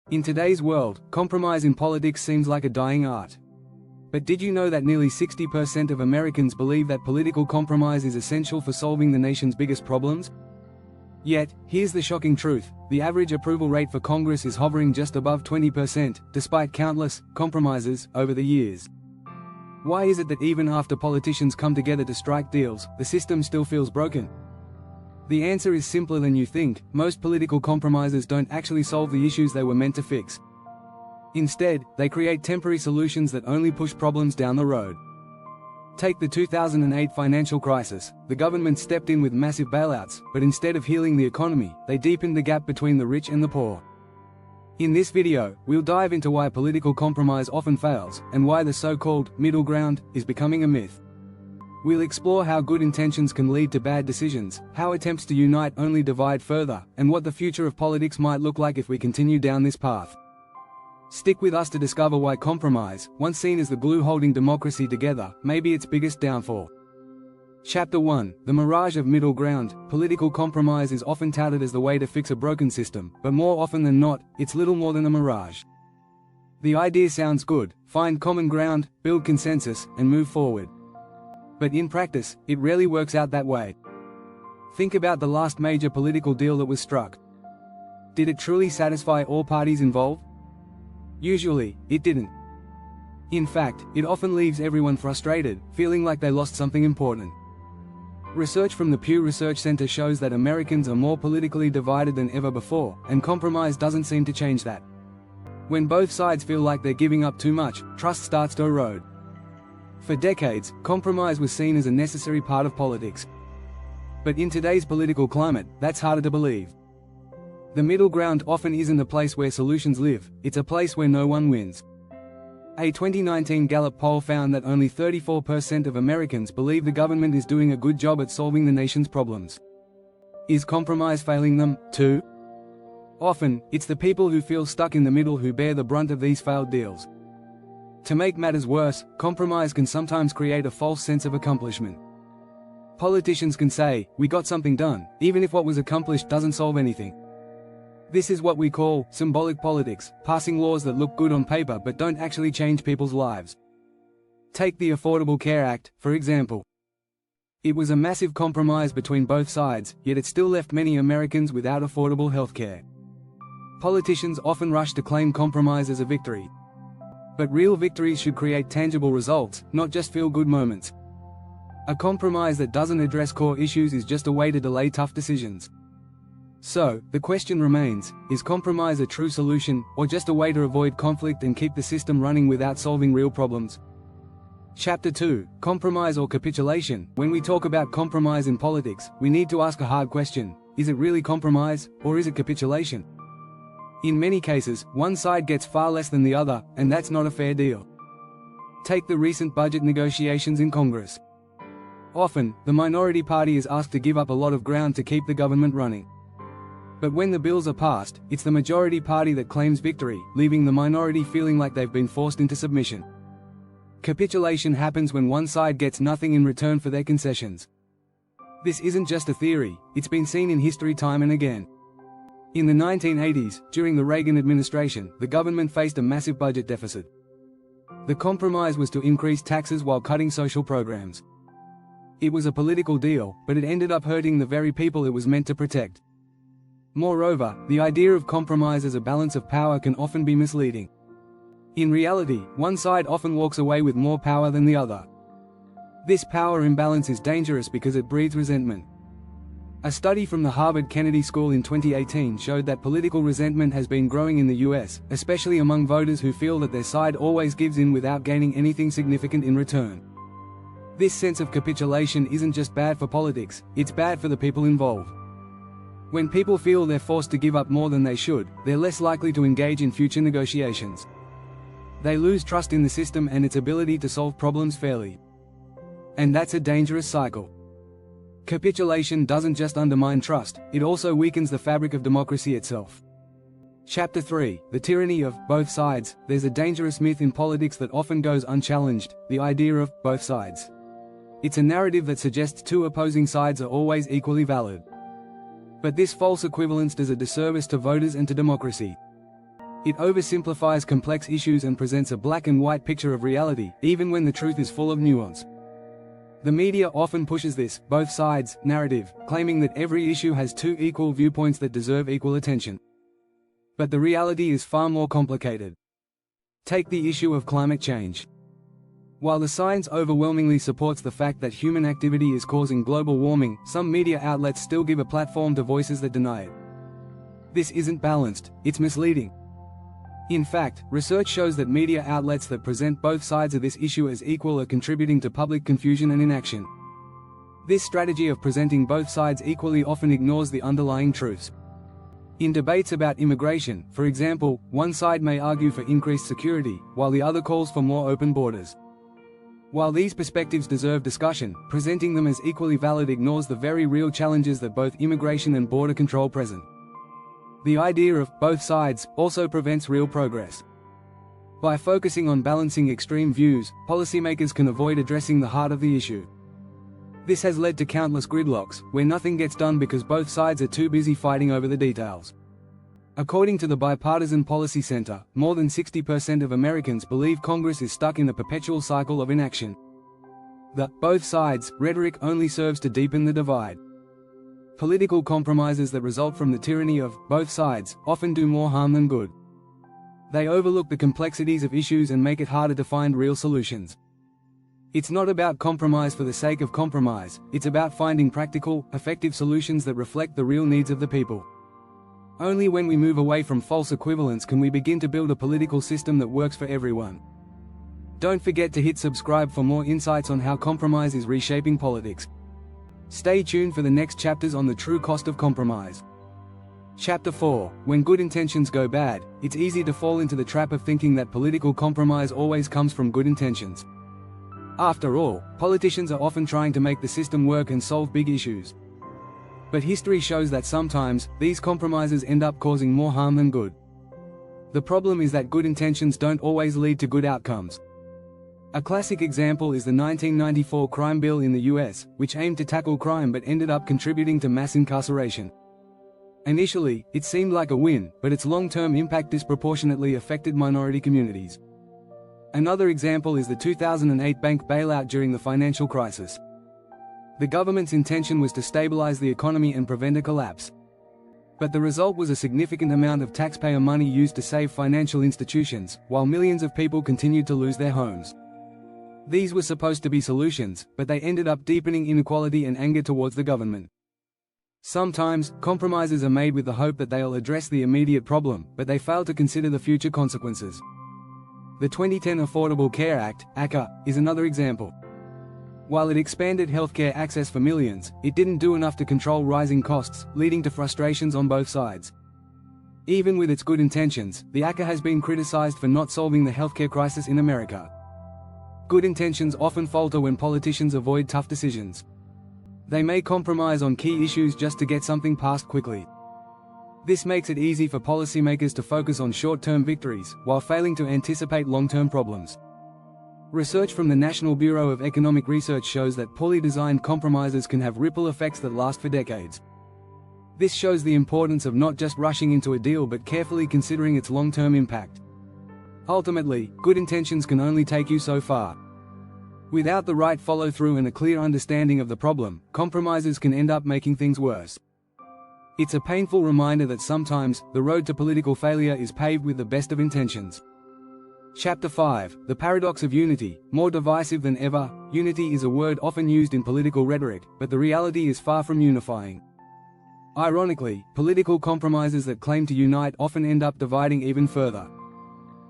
In today's world, compromise in politics seems like a dying art. But did you know that nearly 60% of Americans believe that political compromise is essential for solving the nation's biggest problems? Yet, here's the shocking truth: the average approval rate for Congress is hovering just above 20%, despite countless compromises over the years. Why is it that even after politicians come together to strike deals, the system still feels broken? The answer is simpler than you think: most political compromises don't actually solve the issues they were meant to fix. Instead, they create temporary solutions that only push problems down the road. Take the 2008 financial crisis. The government stepped in with massive bailouts, but instead of healing the economy, they deepened the gap between the rich and the poor. In this video, we'll dive into why political compromise often fails, and why the so-called middle ground is becoming a myth. We'll explore how good intentions can lead to bad decisions, how attempts to unite only divide further, and what the future of politics might look like if we continue down this path. Stick with us to discover why compromise, once seen as the glue holding democracy together, may be its biggest downfall. Chapter 1: The Mirage of Middle Ground. Political compromise is often touted as the way to fix a broken system, but more often than not, it's little more than a mirage. The idea sounds good: find common ground, build consensus, and move forward. But in practice, it rarely works out that way. Think about the last major political deal that was struck. Did it truly satisfy all parties involved? Usually, it didn't. In fact, it often leaves everyone frustrated, feeling like they lost something important. Research from the Pew Research Center shows that Americans are more politically divided than ever before, and compromise doesn't seem to change that. When both sides feel like they're giving up too much, trust starts to erode. For decades, compromise was seen as a necessary part of politics. But in today's political climate, that's harder to believe. The middle ground often isn't a place where solutions live, it's a place where no one wins. A 2019 Gallup poll found that only 34% of Americans believe the government is doing a good job at solving the nation's problems. Is compromise failing them, too? Often, it's the people who feel stuck in the middle who bear the brunt of these failed deals. To make matters worse, compromise can sometimes create a false sense of accomplishment. Politicians can say, "We got something done," even if what was accomplished doesn't solve anything. This is what we call symbolic politics, passing laws that look good on paper but don't actually change people's lives. Take the Affordable Care Act, for example. It was a massive compromise between both sides, yet it still left many Americans without affordable health care. Politicians often rush to claim compromise as a victory. But real victories should create tangible results, not just feel-good moments. A compromise that doesn't address core issues is just a way to delay tough decisions. So, the question remains: is compromise a true solution, or just a way to avoid conflict and keep the system running without solving real problems? Chapter 2: Compromise or Capitulation. When we talk about compromise in politics, we need to ask a hard question: is it really compromise, or is it capitulation? In many cases, one side gets far less than the other, and that's not a fair deal. Take the recent budget negotiations in Congress. Often, the minority party is asked to give up a lot of ground to keep the government running. But when the bills are passed, it's the majority party that claims victory, leaving the minority feeling like they've been forced into submission. Capitulation happens when one side gets nothing in return for their concessions. This isn't just a theory, it's been seen in history time and again. In the 1980s, during the Reagan administration, the government faced a massive budget deficit. The compromise was to increase taxes while cutting social programs. It was a political deal, but it ended up hurting the very people it was meant to protect. Moreover, the idea of compromise as a balance of power can often be misleading. In reality, one side often walks away with more power than the other. This power imbalance is dangerous because it breeds resentment. A study from the Harvard Kennedy School in 2018 showed that political resentment has been growing in the US, especially among voters who feel that their side always gives in without gaining anything significant in return. This sense of capitulation isn't just bad for politics, it's bad for the people involved. When people feel they're forced to give up more than they should, they're less likely to engage in future negotiations. They lose trust in the system and its ability to solve problems fairly. And that's a dangerous cycle. Capitulation doesn't just undermine trust, it also weakens the fabric of democracy itself. Chapter 3: The Tyranny of Both Sides. There's a dangerous myth in politics that often goes unchallenged: the idea of both sides. It's a narrative that suggests two opposing sides are always equally valid. But this false equivalence does a disservice to voters and to democracy. It oversimplifies complex issues and presents a black and white picture of reality, even when the truth is full of nuance. The media often pushes this both sides narrative, claiming that every issue has two equal viewpoints that deserve equal attention. But the reality is far more complicated. Take the issue of climate change. While the science overwhelmingly supports the fact that human activity is causing global warming, some media outlets still give a platform to voices that deny it. This isn't balanced, it's misleading. In fact, research shows that media outlets that present both sides of this issue as equal are contributing to public confusion and inaction. This strategy of presenting both sides equally often ignores the underlying truths. In debates about immigration, for example, one side may argue for increased security, while the other calls for more open borders. While these perspectives deserve discussion, presenting them as equally valid ignores the very real challenges that both immigration and border control present. The idea of both sides also prevents real progress. By focusing on balancing extreme views, policymakers can avoid addressing the heart of the issue. This has led to countless gridlocks, where nothing gets done because both sides are too busy fighting over the details. According to the Bipartisan Policy Center, more than 60% of Americans believe Congress is stuck in a perpetual cycle of inaction. The both sides rhetoric only serves to deepen the divide. Political compromises that result from the tyranny of both sides often do more harm than good. They overlook the complexities of issues and make it harder to find real solutions. It's not about compromise for the sake of compromise, it's about finding practical, effective solutions that reflect the real needs of the people. Only when we move away from false equivalence can we begin to build a political system that works for everyone. Don't forget to hit subscribe for more insights on how compromise is reshaping politics. Stay tuned for the next chapters on the true cost of compromise. Chapter 4. When good intentions go bad, it's easy to fall into the trap of thinking that political compromise always comes from good intentions. After all, politicians are often trying to make the system work and solve big issues. But history shows that sometimes, these compromises end up causing more harm than good. The problem is that good intentions don't always lead to good outcomes. A classic example is the 1994 crime bill in the US, which aimed to tackle crime but ended up contributing to mass incarceration. Initially, it seemed like a win, but its long-term impact disproportionately affected minority communities. Another example is the 2008 bank bailout during the financial crisis. The government's intention was to stabilize the economy and prevent a collapse. But the result was a significant amount of taxpayer money used to save financial institutions, while millions of people continued to lose their homes. These were supposed to be solutions, but they ended up deepening inequality and anger towards the government. Sometimes, compromises are made with the hope that they'll address the immediate problem, but they fail to consider the future consequences. The 2010 Affordable Care Act, ACA, is another example. While it expanded healthcare access for millions, it didn't do enough to control rising costs, leading to frustrations on both sides. Even with its good intentions, the ACA has been criticized for not solving the healthcare crisis in America. Good intentions often falter when politicians avoid tough decisions. They may compromise on key issues just to get something passed quickly. This makes it easy for policymakers to focus on short-term victories, while failing to anticipate long-term problems. Research from the National Bureau of Economic Research shows that poorly designed compromises can have ripple effects that last for decades. This shows the importance of not just rushing into a deal but carefully considering its long-term impact. Ultimately, good intentions can only take you so far. Without the right follow-through and a clear understanding of the problem, compromises can end up making things worse. It's a painful reminder that sometimes, the road to political failure is paved with the best of intentions. Chapter 5. The Paradox of Unity. More divisive than ever, unity is a word often used in political rhetoric, but the reality is far from unifying. Ironically, political compromises that claim to unite often end up dividing even further.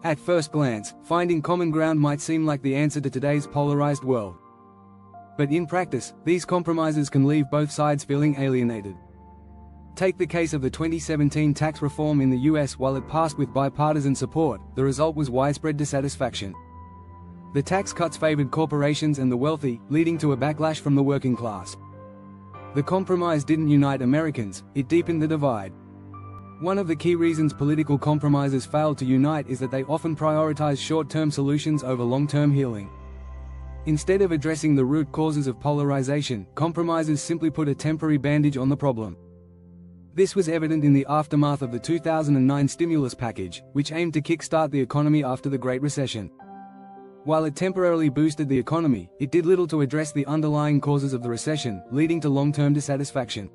At first glance, finding common ground might seem like the answer to today's polarized world. But in practice, these compromises can leave both sides feeling alienated. Take the case of the 2017 tax reform in the US. While it passed with bipartisan support, the result was widespread dissatisfaction. The tax cuts favored corporations and the wealthy, leading to a backlash from the working class. The compromise didn't unite Americans, it deepened the divide. One of the key reasons political compromises fail to unite is that they often prioritize short-term solutions over long-term healing. Instead of addressing the root causes of polarization, compromises simply put a temporary bandage on the problem. This was evident in the aftermath of the 2009 stimulus package, which aimed to kickstart the economy after the Great Recession. While it temporarily boosted the economy, it did little to address the underlying causes of the recession, leading to long-term dissatisfaction.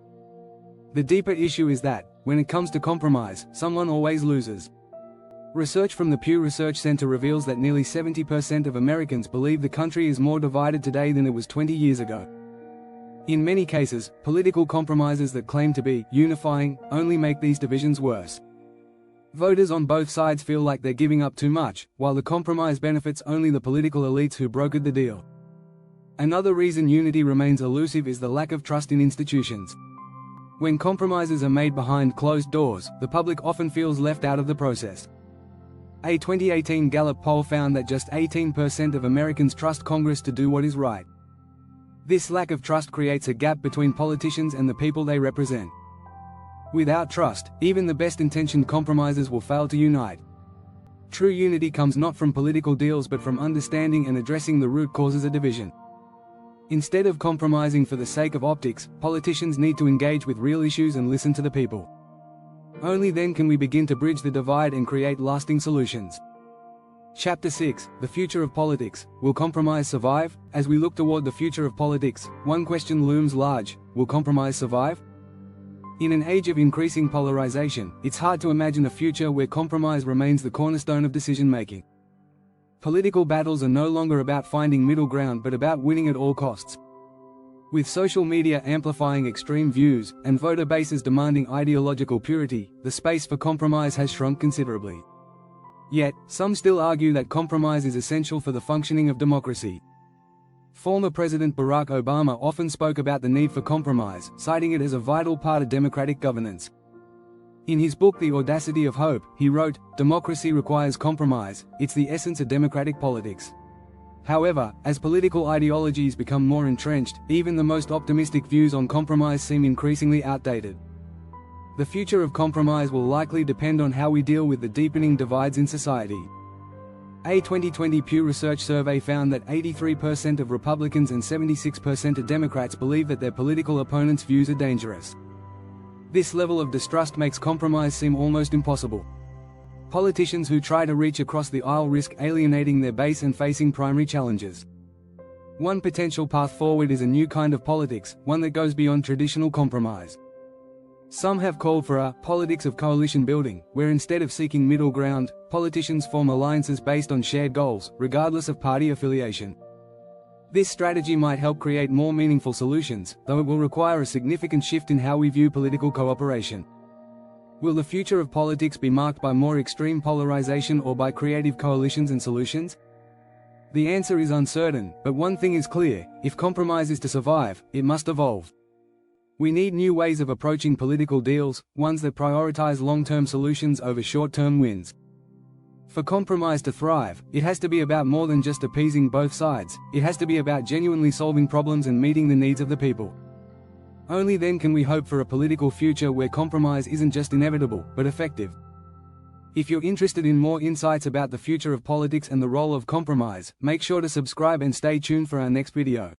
The deeper issue is that, when it comes to compromise, someone always loses. Research from the Pew Research Center reveals that nearly 70% of Americans believe the country is more divided today than it was 20 years ago. In many cases, political compromises that claim to be unifying only make these divisions worse. Voters on both sides feel like they're giving up too much, while the compromise benefits only the political elites who brokered the deal. Another reason unity remains elusive is the lack of trust in institutions. When compromises are made behind closed doors, the public often feels left out of the process. A 2018 Gallup poll found that just 18% of Americans trust Congress to do what is right. This lack of trust creates a gap between politicians and the people they represent. Without trust, even the best-intentioned compromises will fail to unite. True unity comes not from political deals but from understanding and addressing the root causes of division. Instead of compromising for the sake of optics, politicians need to engage with real issues and listen to the people. Only then can we begin to bridge the divide and create lasting solutions. Chapter 6: The Future of Politics. Will compromise survive? As we look toward the future of politics, one question looms large: will compromise survive? In an age of increasing polarization, it's hard to imagine a future where compromise remains the cornerstone of decision-making. Political battles are no longer about finding middle ground but about winning at all costs. With social media amplifying extreme views, and voter bases demanding ideological purity, the space for compromise has shrunk considerably. Yet, some still argue that compromise is essential for the functioning of democracy. Former President Barack Obama often spoke about the need for compromise, citing it as a vital part of democratic governance. In his book The Audacity of Hope, he wrote, "Democracy requires compromise, it's the essence of democratic politics." However, as political ideologies become more entrenched, even the most optimistic views on compromise seem increasingly outdated. The future of compromise will likely depend on how we deal with the deepening divides in society. A 2020 Pew Research survey found that 83% of Republicans and 76% of Democrats believe that their political opponents' views are dangerous. This level of distrust makes compromise seem almost impossible. Politicians who try to reach across the aisle risk alienating their base and facing primary challenges. One potential path forward is a new kind of politics, one that goes beyond traditional compromise. Some have called for a politics of coalition building, where instead of seeking middle ground, politicians form alliances based on shared goals, regardless of party affiliation. This strategy might help create more meaningful solutions, though it will require a significant shift in how we view political cooperation. Will the future of politics be marked by more extreme polarization or by creative coalitions and solutions? The answer is uncertain, but one thing is clear: if compromise is to survive, it must evolve. We need new ways of approaching political deals, ones that prioritize long-term solutions over short-term wins. For compromise to thrive, it has to be about more than just appeasing both sides, it has to be about genuinely solving problems and meeting the needs of the people. Only then can we hope for a political future where compromise isn't just inevitable, but effective. If you're interested in more insights about the future of politics and the role of compromise, make sure to subscribe and stay tuned for our next video.